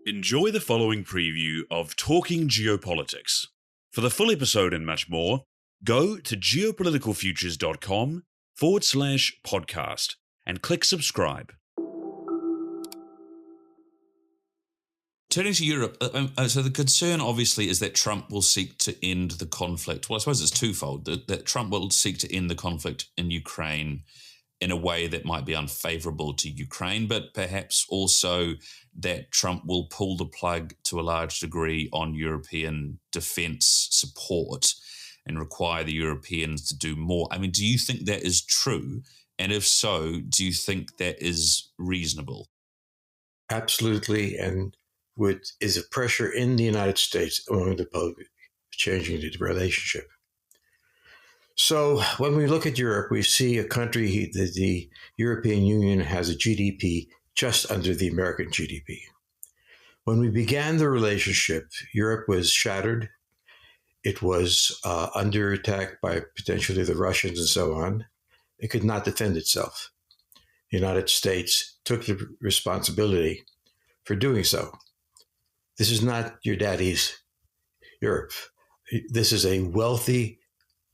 Enjoy the following preview of Talking Geopolitics. For the full episode and much more, go to geopoliticalfutures.com/podcast and click subscribe. Turning to Europe, so the concern obviously is that Trump will seek to end the conflict. Well, I suppose it's twofold, that Trump will seek to end the conflict in Ukraine in a way that might be unfavorable to Ukraine, but perhaps also that Trump will pull the plug to a large degree on European defense support and require the Europeans to do more. I mean, do you think that is true? And if so, do you think that is reasonable? Absolutely. And is a pressure in the United States among the public changing the relationship. So when we look at Europe, we see a country that the European Union has a GDP just under the American GDP. When we began the relationship, Europe was shattered. It was under attack by potentially the Russians and so on. It could not defend itself. The United States took the responsibility for doing so. This is not your daddy's Europe. This is a wealthy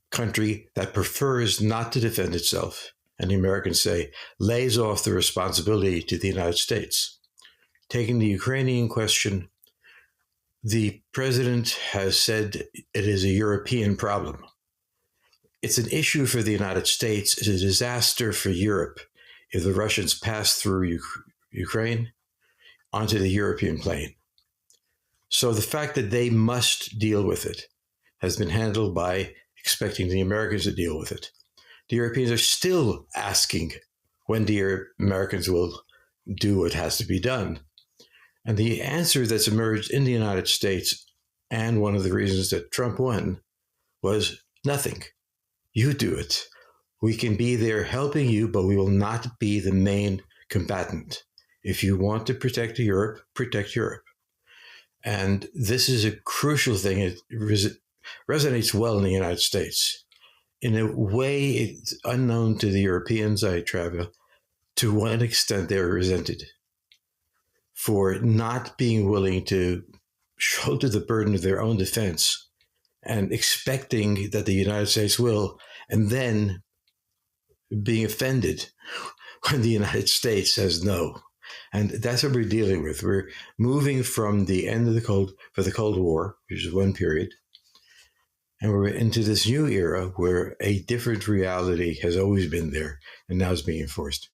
country that prefers not to defend itself, and the Americans say lays off the responsibility to the United States. Taking the Ukrainian question, the president has said it is a European problem. It's an issue for the United States. It's a disaster for Europe if the Russians pass through Ukraine onto the European plain. So the fact that they must deal with it has been handled by expecting the Americans to deal with it. The Europeans are still asking when the Americans will do what has to be done. And the answer that's emerged in the United States, and one of the reasons that Trump won, was nothing. You do it. We can be there helping you, but we will not be the main combatant. If you want to protect Europe, protect Europe. And this is a crucial thing. It resonates well in the United States. In a way, it's unknown to the Europeans I travel. To one extent, they're resented for not being willing to shoulder the burden of their own defense and expecting that the United States will, and then being offended when the United States says no. And that's what we're dealing with. We're moving from the end of the Cold War, which is one period, and we're into this new era where a different reality has always been there and now is being enforced.